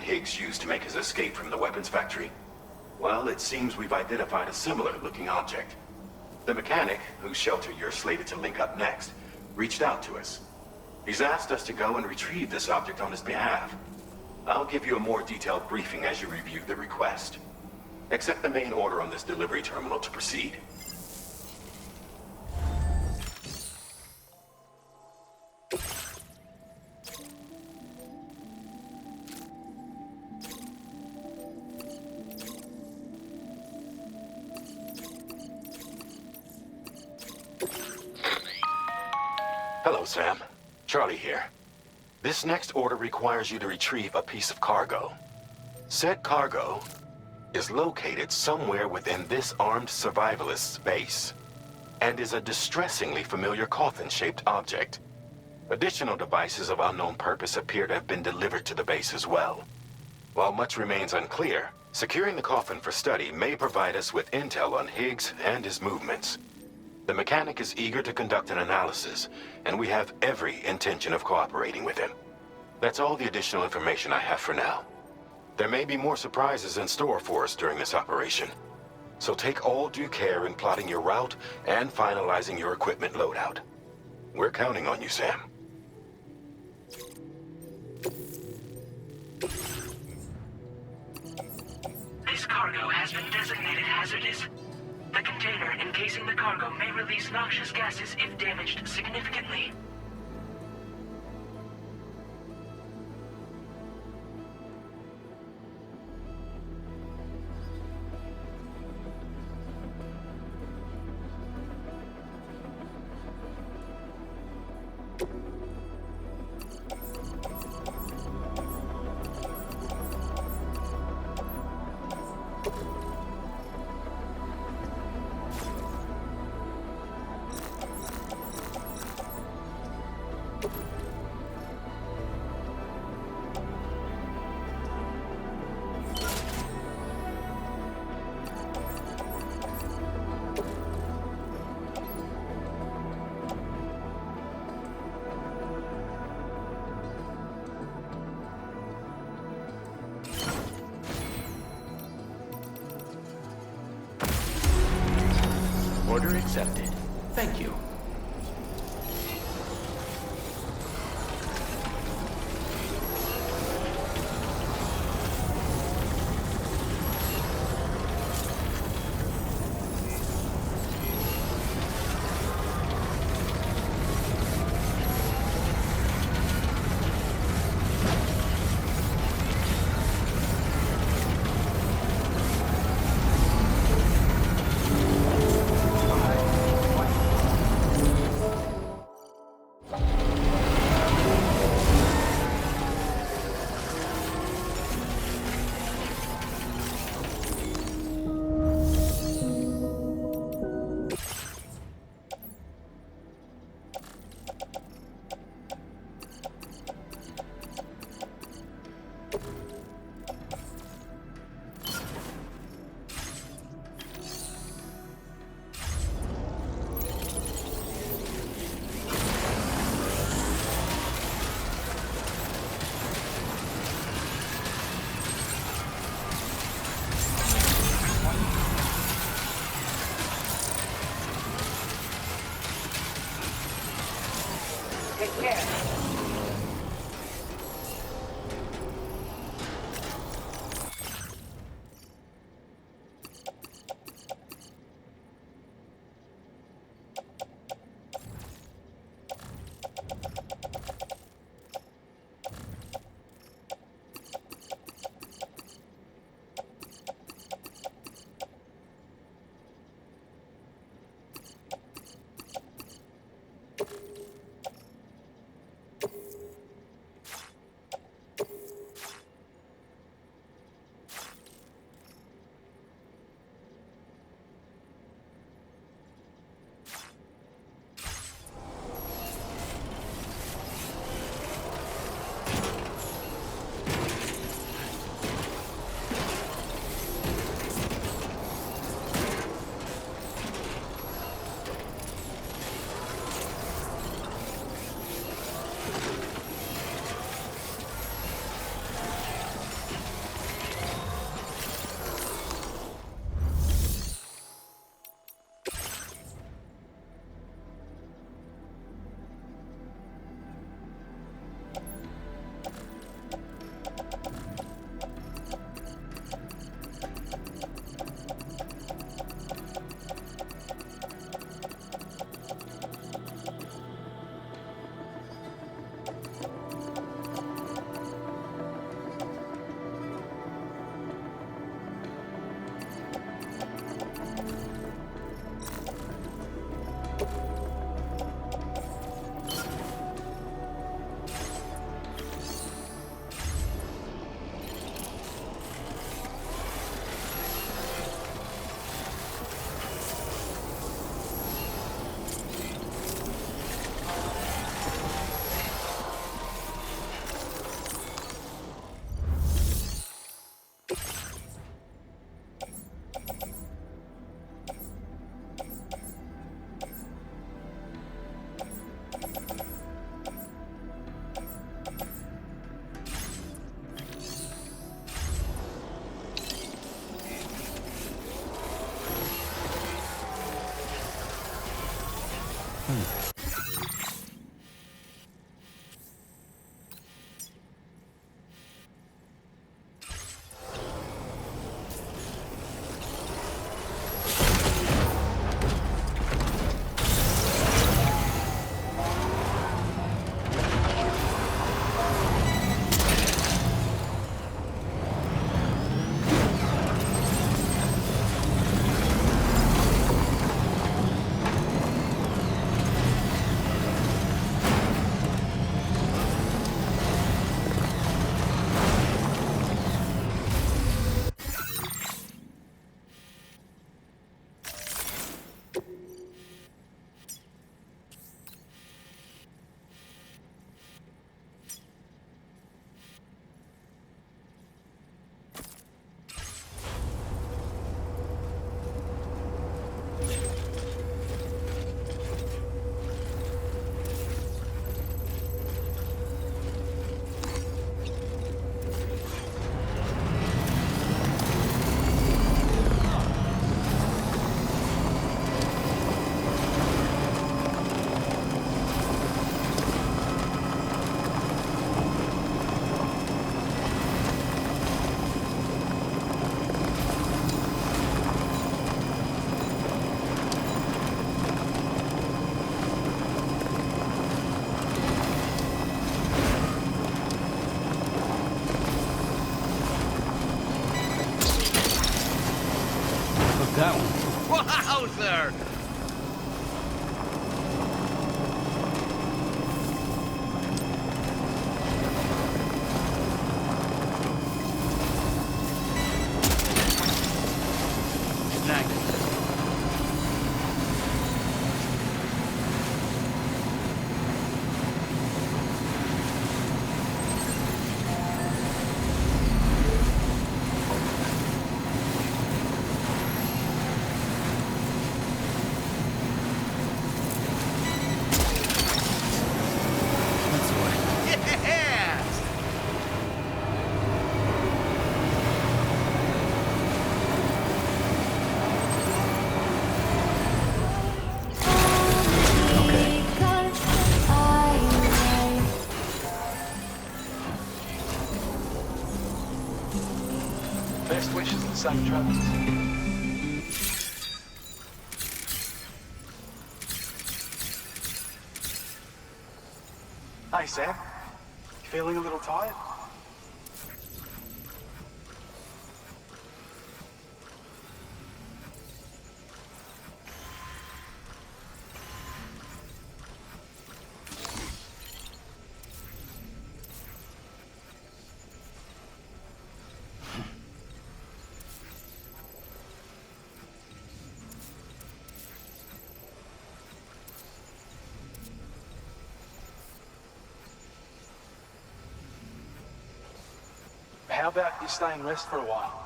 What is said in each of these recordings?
Higgs used to make his escape from the weapons factory? Well, it seems we've identified a similar-looking object. The mechanic, whose shelter you're slated to link up next, reached out to us. He's asked us to go and retrieve this object on his behalf. I'll give you a more detailed briefing as you review the request. Accept the main order on this delivery terminal to proceed. Hello, Sam. Charlie here. This next order requires you to retrieve a piece of cargo. Said cargo is located somewhere within this armed survivalist's base, and is a distressingly familiar coffin-shaped object. Additional devices of unknown purpose appear to have been delivered to the base as well. While much remains unclear, securing the coffin for study may provide us with intel on Higgs and his movements. The mechanic is eager to conduct an analysis, and we have every intention of cooperating with him. That's all the additional information I have for now. There may be more surprises in store for us during this operation, so take all due care in plotting your route and finalizing your equipment loadout. We're counting on you, Sam. This cargo has been designated hazardous. The container encasing the cargo may release noxious gases if damaged significantly. Order accepted. Thank you. Take care. That one. Wowzer! Best wishes and safe travels. Hey, Sam. Feeling a little tired? How about you stay and rest for a while?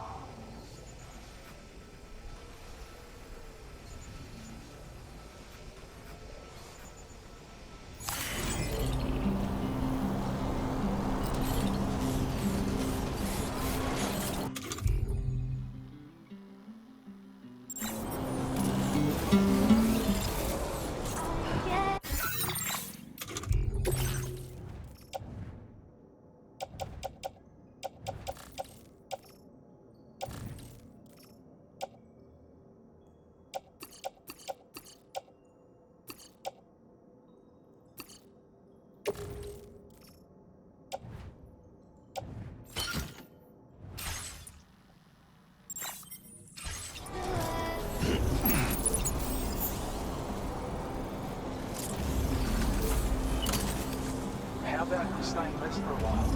How about you stay and rest for a while?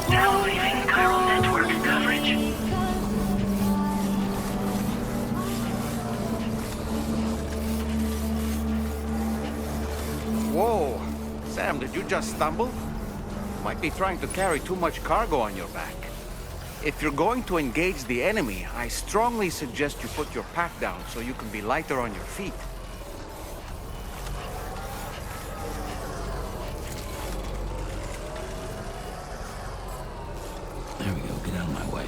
Now leaving chiral network coverage. Whoa! Sam, did you just stumble? Might be trying to carry too much cargo on your back. If you're going to engage the enemy, I strongly suggest you put your pack down so you can be lighter on your feet. There we go. Get out of my way.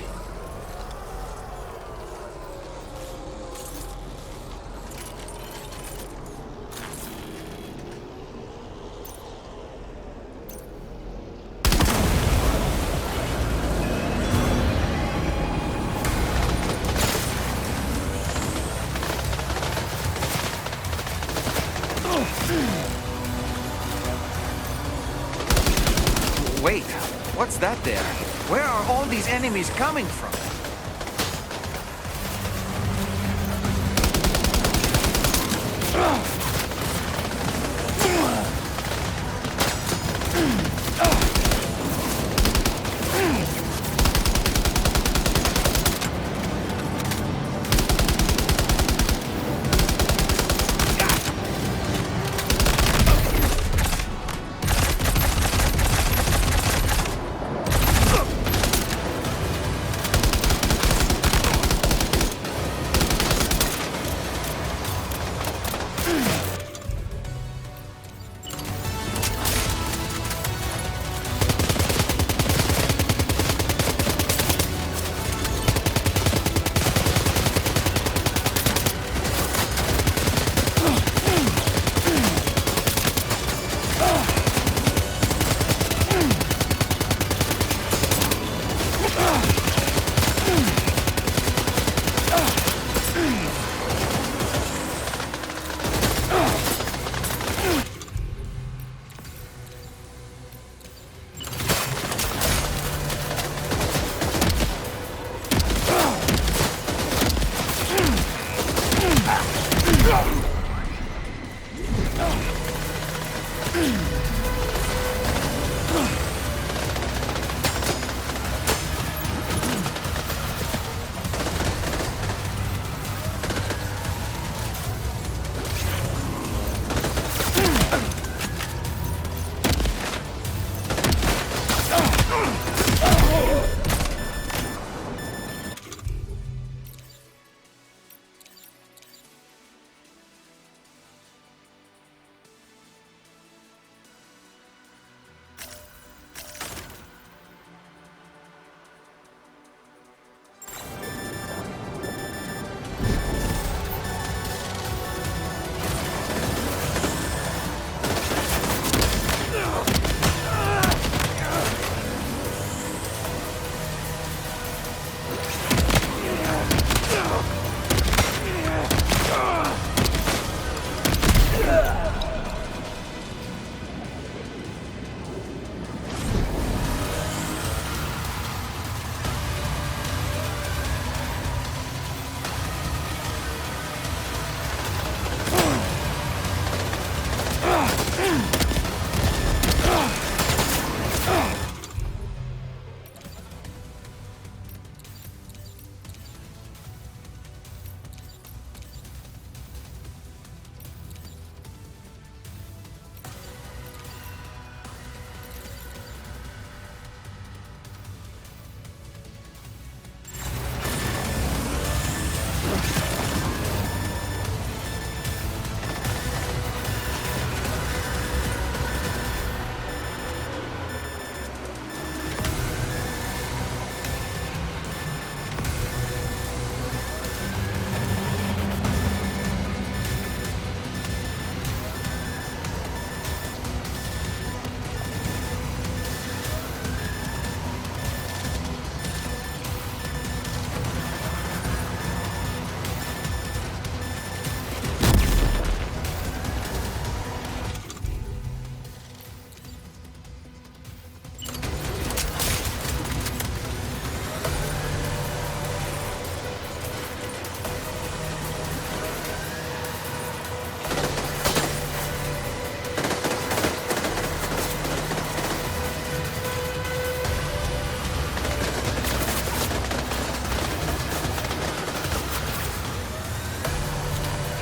What's that there? Where are all these enemies coming from?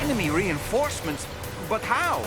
Enemy reinforcements? But how?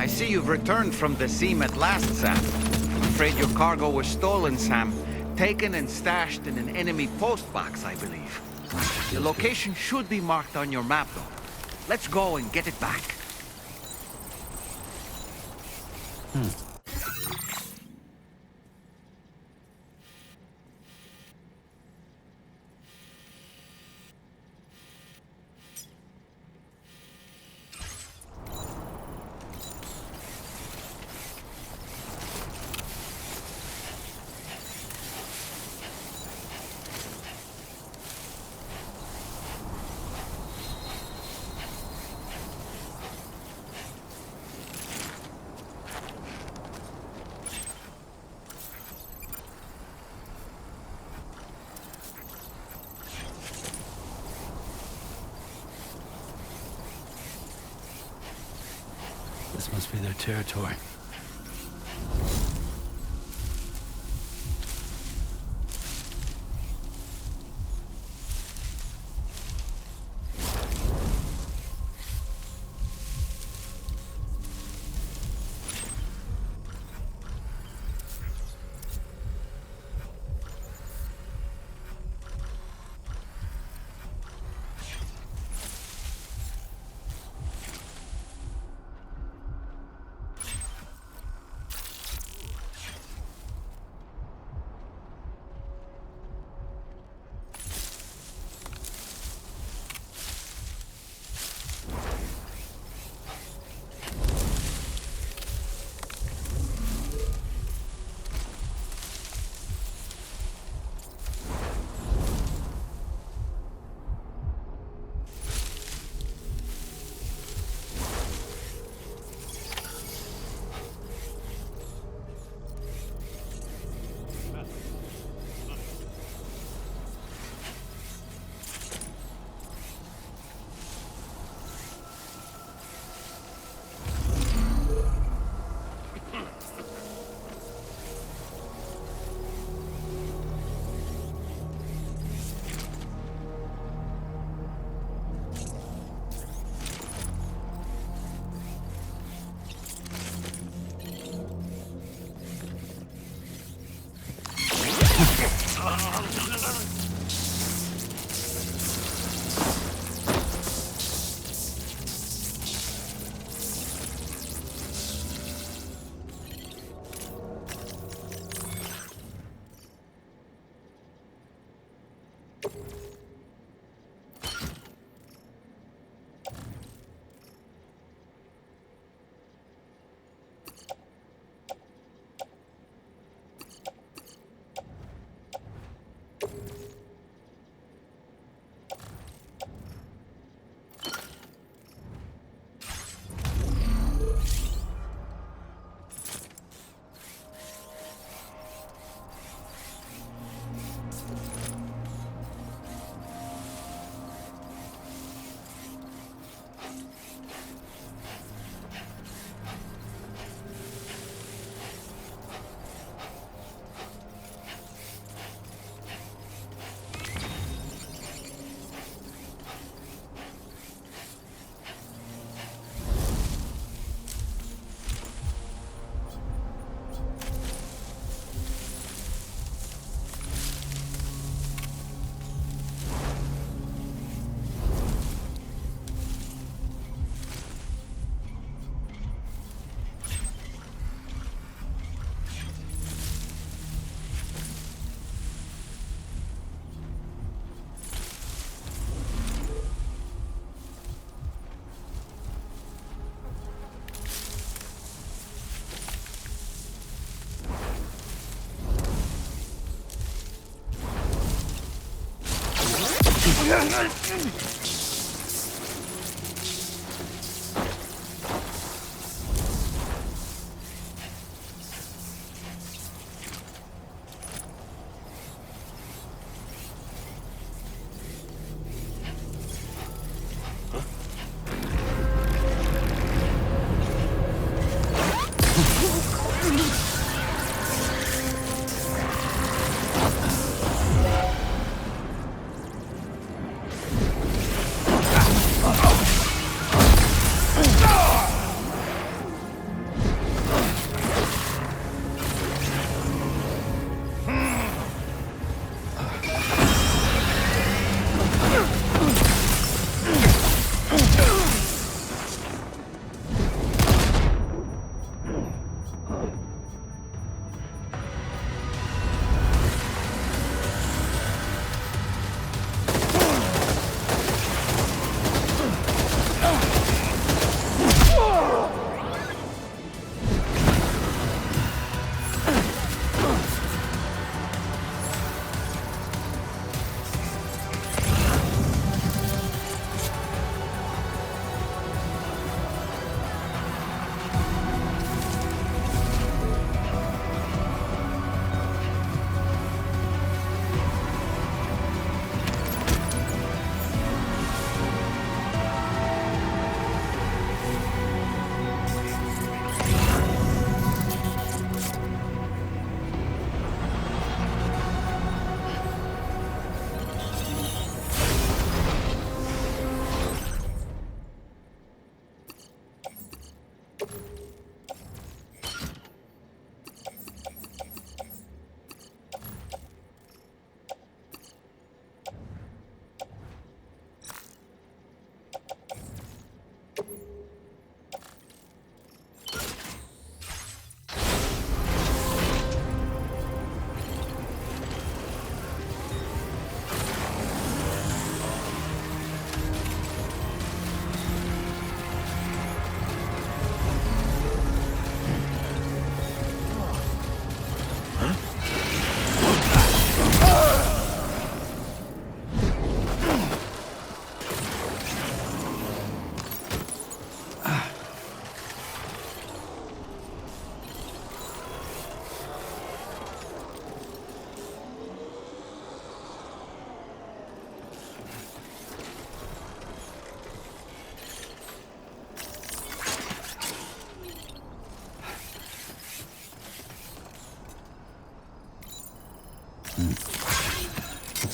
I see you've returned from the seam at last, Sam. I'm afraid your cargo was stolen, Sam. Taken and stashed in an enemy postbox, I believe. The location should be marked on your map, though. Let's go and get it back. This must be their territory.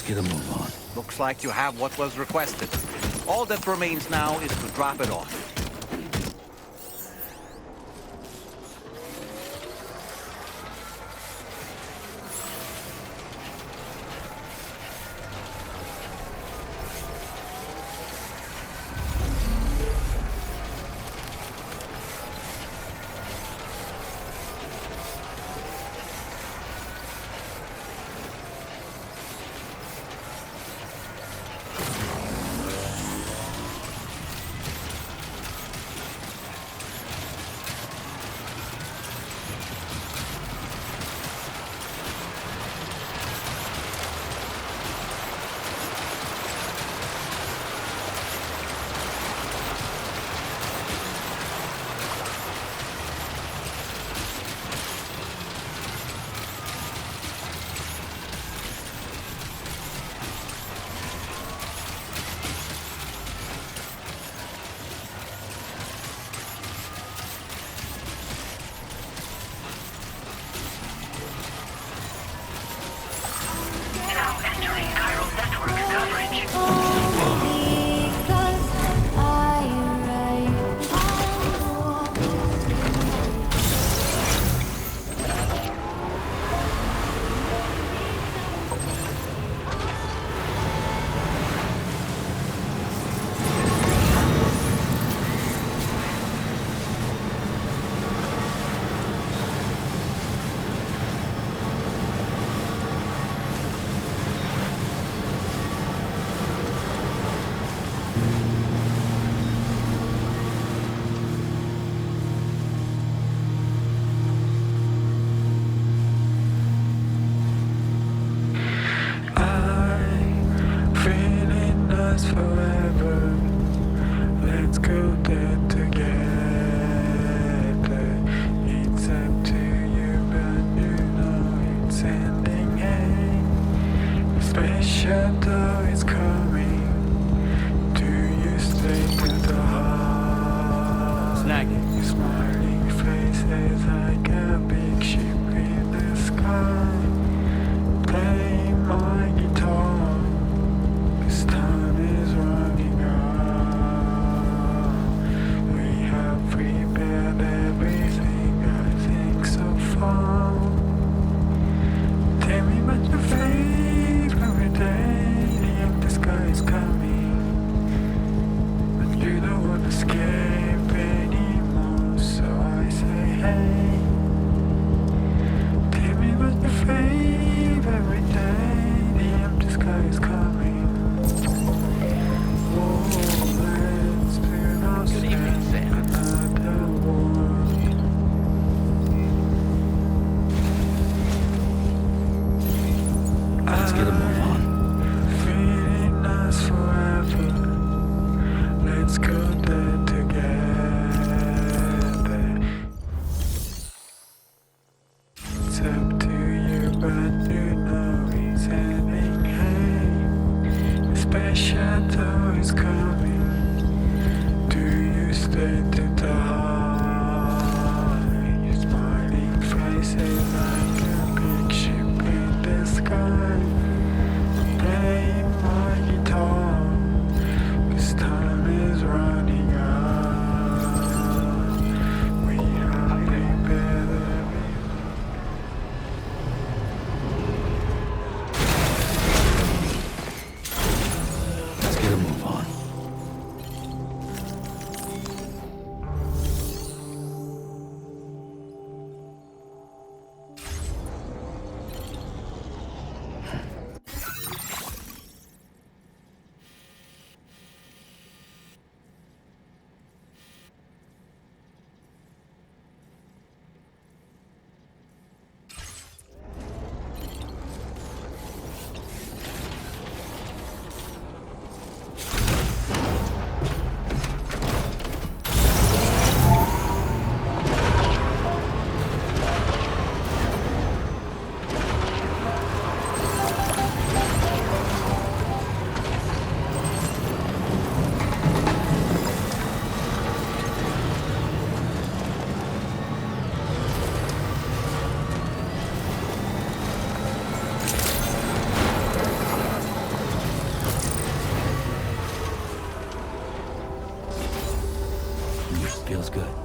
get a move on. Looks like you have what was requested. All that remains now is to drop it off. Now entering chiral network coverage. Feeling us forever. Let's go there together. It's up to you, but you know it's ending. Hey, special though is coming. Do you stay to the heart? Snag it. Your smiling face is like a big ship in the sky. Play my guitar. This time is running out. We have prepared everything, I think so far. Tell me about your favorite day. The empty sky is coming, but you don't want to escape anymore. So I say, hey, tell me about your favorite day. The empty sky is coming. Good evening, Sam. Let's get a move on. Feeling us forever. Let's go there together. It's up to you, but you know it's ending. Hey, special though is coming. Do you stay to the heart? Your smiling face is like a big ship in the sky. Play my guitar. This time is running out. We have prepared everything. Let's get a move on. Feels good.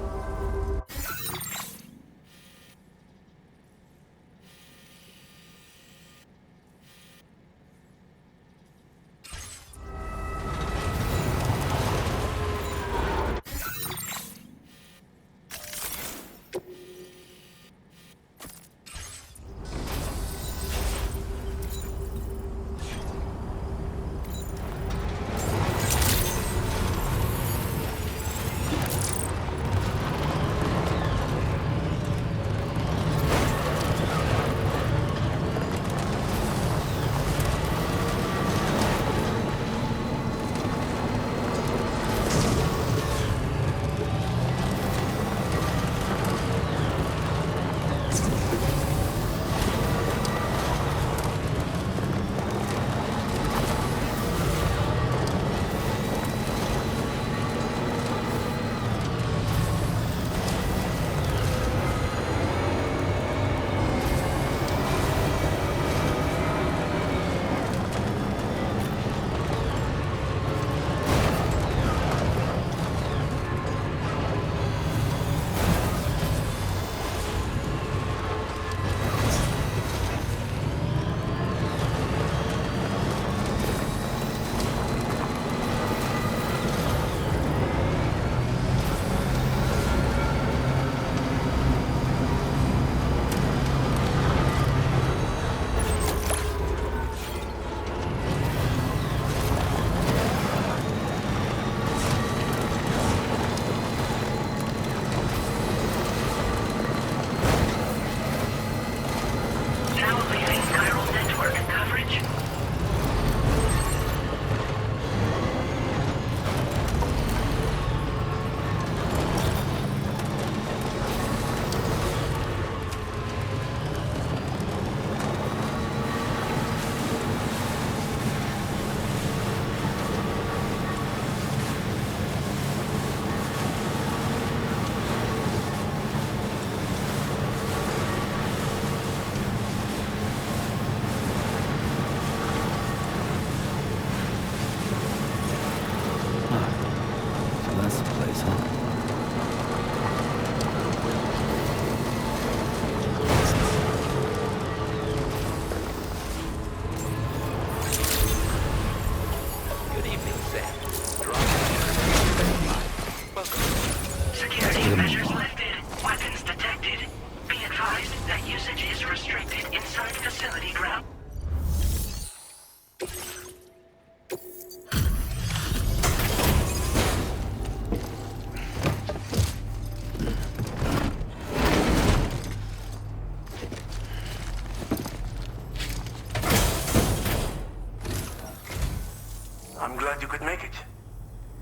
I'm glad you could make it.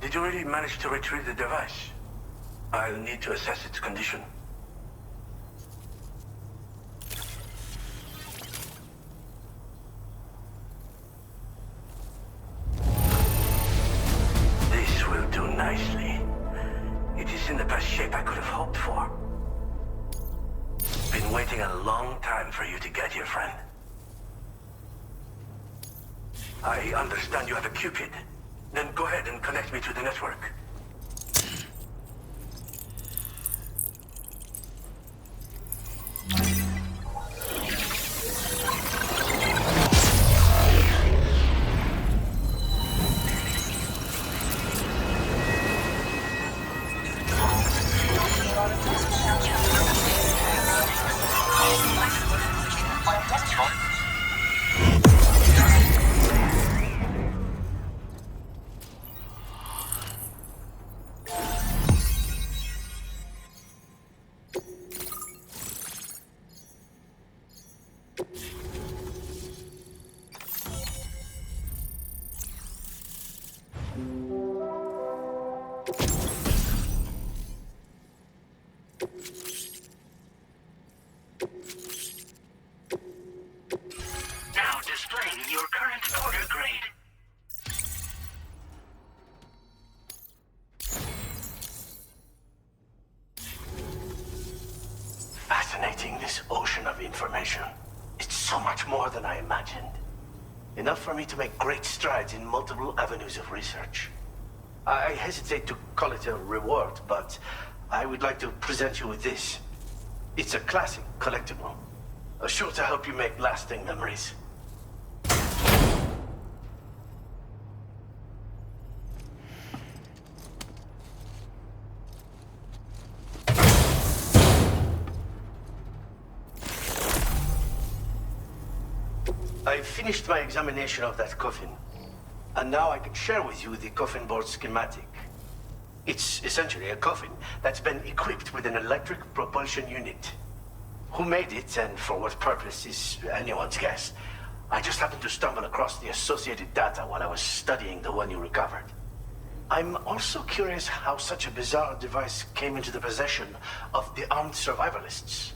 Did you really manage to retrieve the device? I'll need to assess its condition. This will do nicely. It is in the best shape I could have hoped for. Been waiting a long time for you to get here, friend. I understand you have a Cupid. Then go ahead and connect me to the network. Now displaying your current order grade. Fascinating, this ocean of information. It's so much more than I imagined. Enough for me to make great strides in multiple avenues of research. I hesitate to call it a reward, but I would like to present you with this. It's a classic collectible. Sure to help you make lasting memories. I finished my examination of that coffin, and now I can share with you the coffin board schematic. It's essentially a coffin that's been equipped with an electric propulsion unit. Who made it and for what purpose is anyone's guess. I just happened to stumble across the associated data while I was studying the one you recovered. I'm also curious how such a bizarre device came into the possession of the armed survivalists.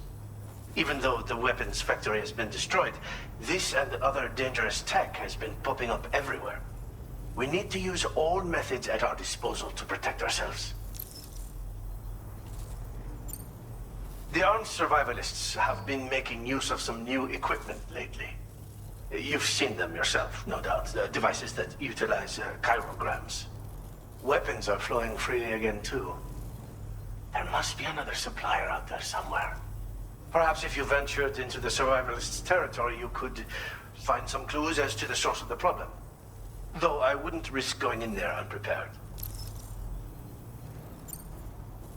Even though the weapons factory has been destroyed, this and other dangerous tech has been popping up everywhere. We need to use all methods at our disposal to protect ourselves. The armed survivalists have been making use of some new equipment lately. You've seen them yourself, no doubt. Devices that utilize chirograms. Weapons are flowing freely again, too. There must be another supplier out there somewhere. Perhaps if you ventured into the survivalists' territory, you could find some clues as to the source of the problem. Though I wouldn't risk going in there unprepared.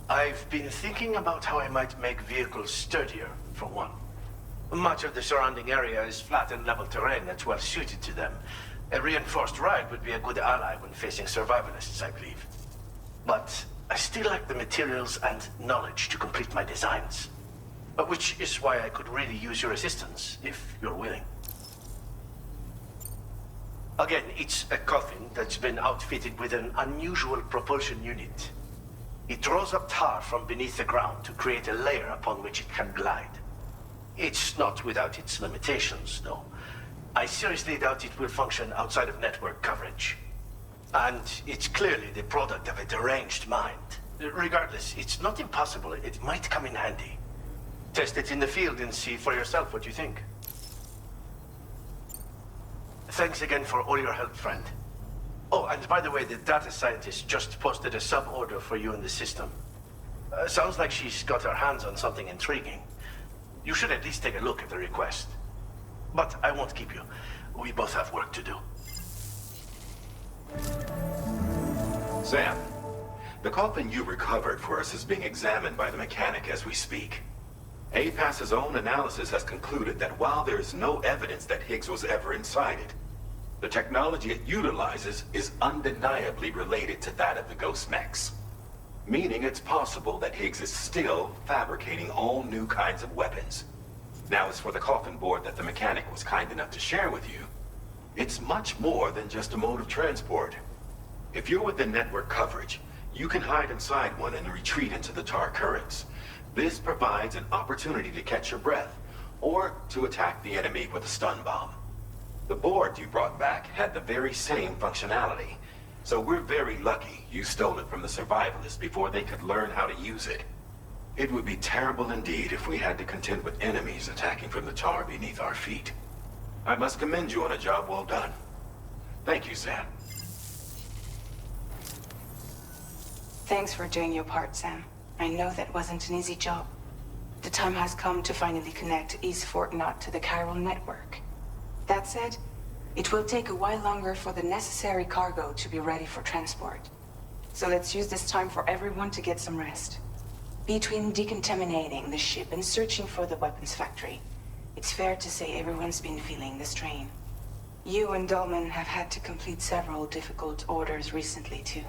I've been thinking about how I might make vehicles sturdier, for one. Much of the surrounding area is flat and level terrain that's well suited to them. A reinforced ride would be a good ally when facing survivalists, I believe. But I still lack the materials and knowledge to complete my designs. Which is why I could really use your assistance, if you're willing. Again, it's a coffin that's been outfitted with an unusual propulsion unit. It draws up tar from beneath the ground to create a layer upon which it can glide. It's not without its limitations, though. I seriously doubt it will function outside of network coverage. And it's clearly the product of a deranged mind. Regardless, it's not impossible. It might come in handy. Test it in the field and see for yourself what you think. Thanks again for all your help, friend. Oh, and by the way, the data scientist just posted a sub-order for you in the system. Sounds like she's got her hands on something intriguing. You should at least take a look at the request. But I won't keep you. We both have work to do. Sam, the coffin you recovered for us is being examined by the mechanic as we speak. APAS's own analysis has concluded that while there is no evidence that Higgs was ever inside it, the technology it utilizes is undeniably related to that of the Ghost Mechs. Meaning it's possible that Higgs is still fabricating all new kinds of weapons. Now, as for the coffin board that the mechanic was kind enough to share with you, it's much more than just a mode of transport. If you're within network coverage, you can hide inside one and retreat into the tar currents. This provides an opportunity to catch your breath, or to attack the enemy with a stun bomb. The board you brought back had the very same functionality, so we're very lucky you stole it from the survivalists before they could learn how to use it. It would be terrible indeed if we had to contend with enemies attacking from the tar beneath our feet. I must commend you on a job well done. Thank you, Sam. Thanks for doing your part, Sam. I know that wasn't an easy job. The time has come to finally connect East Fort Knot to the chiral network. That said, it will take a while longer for the necessary cargo to be ready for transport. So let's use this time for everyone to get some rest. Between decontaminating the ship and searching for the weapons factory, it's fair to say everyone's been feeling the strain. You and Dolman have had to complete several difficult orders recently, too.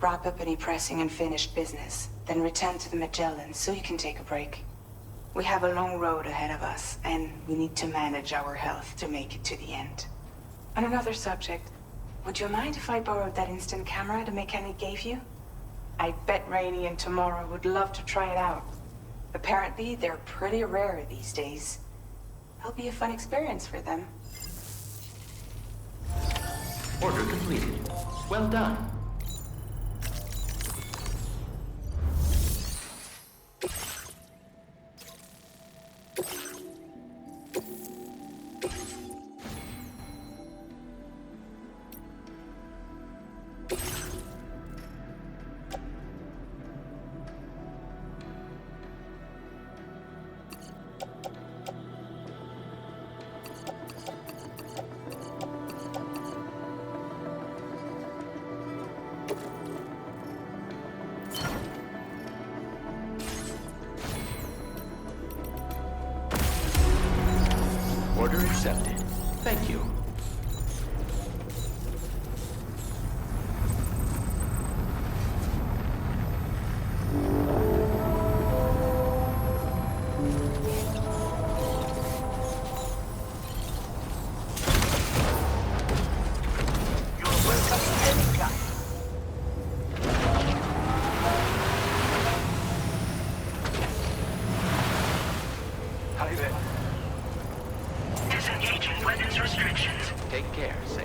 Wrap up any pressing and finished business, then return to the Magellan so you can take a break. We have a long road ahead of us, and we need to manage our health to make it to the end. On another subject, would you mind if I borrowed that instant camera the mechanic gave you? I bet Rainey and Tomorrow would love to try it out. Apparently, they're pretty rare these days. It'll be a fun experience for them. Order completed. Well done. accepted. Thank you. Hey there. Disengaging weapons restrictions. Take care, Sam.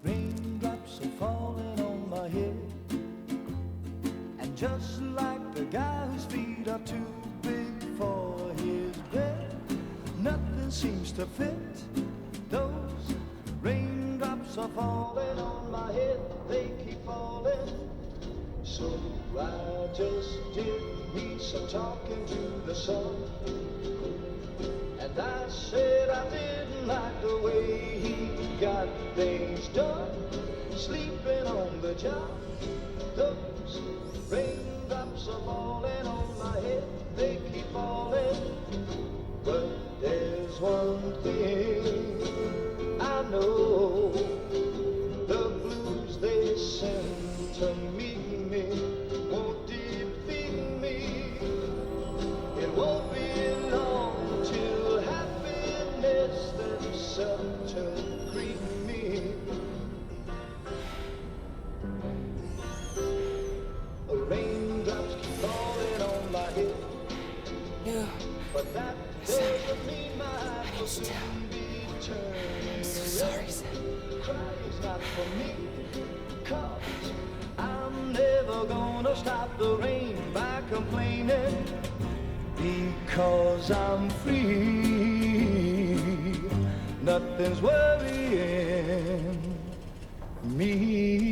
Raindrops are falling on my head, and just like the guy whose feet are too big for his bed, nothing seems to fit. Those raindrops are falling on my head, they keep falling. So I just did me some talking to the sun, and I said I didn't like the way he got things done, sleeping on the job. Those raindrops are falling on my head, they keep falling. But there's one thing I know, the blues they send to meet me won't defeat me. It won't be long till happiness themselves to greet me. Raindrops keep falling on my head, No, but that Sam. doesn't mean my heart will soon be turning. I'm so sorry, Sam. Crying's not for me, 'cause I'm never gonna stop the rain by complaining, because I'm free. Nothing's worrying me.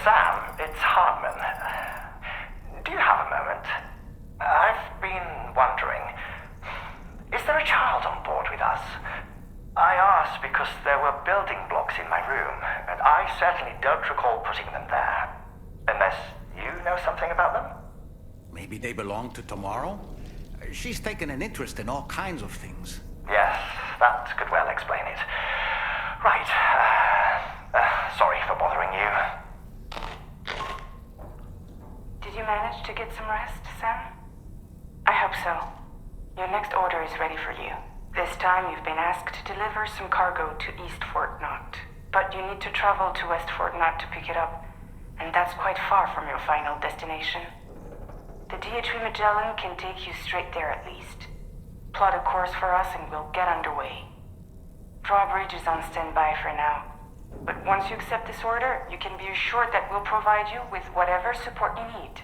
Sam, it's Hartman. Do you have a moment? I've been wondering, is there a child on board with us? I asked because there were building blocks in my room, and I certainly don't recall putting them there. Unless you know something about them? Maybe they belong to Tomorrow? She's taken an interest in all kinds of things. Yes, that could well explain it. Right. Sorry for bothering you. Did you manage to get some rest, Sam? I hope so. Your next order is ready for you. This time you've been asked to deliver some cargo to East Fort Knot. But you need to travel to West Fort Knot to pick it up, and that's quite far from your final destination. The DHV Magellan can take you straight there at least. Plot a course for us and we'll get underway. Drawbridge is on standby for now. But once you accept this order, you can be assured that we'll provide you with whatever support you need.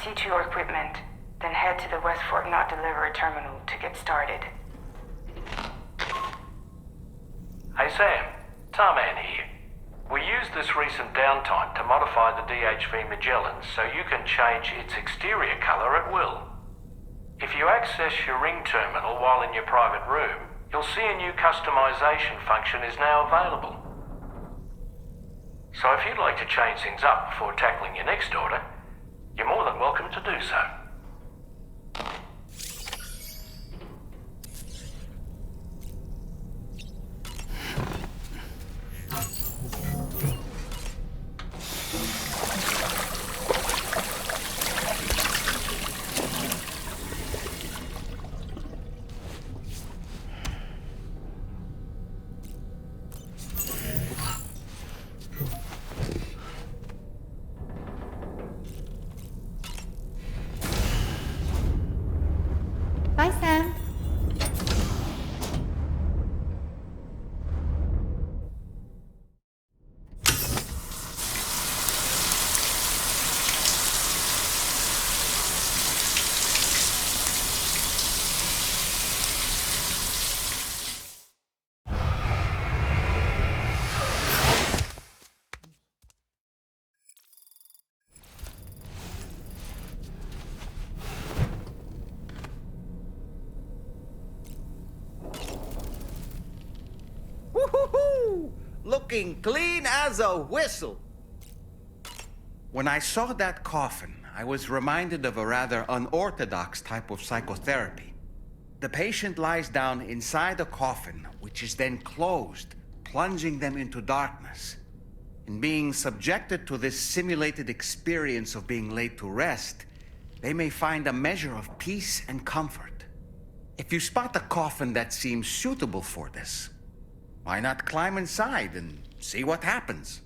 See to your equipment, then head to the West Fort Knot delivery terminal to get started. Hey Sam, Tarman here. We used this recent downtime to modify the DHV Magellan so you can change its exterior color at will. If you access your ring terminal while in your private room, you'll see a new customization function is now available. So if you'd like to change things up before tackling your next order, you're more than welcome to do so. looking clean as a whistle. When I saw that coffin, I was reminded of a rather unorthodox type of psychotherapy. The patient lies down inside a coffin, which is then closed, plunging them into darkness. In being subjected to this simulated experience of being laid to rest, they may find a measure of peace and comfort. If you spot a coffin that seems suitable for this, why not climb inside and see what happens?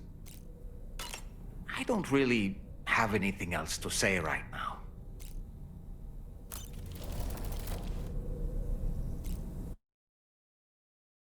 I don't really have anything else to say right now.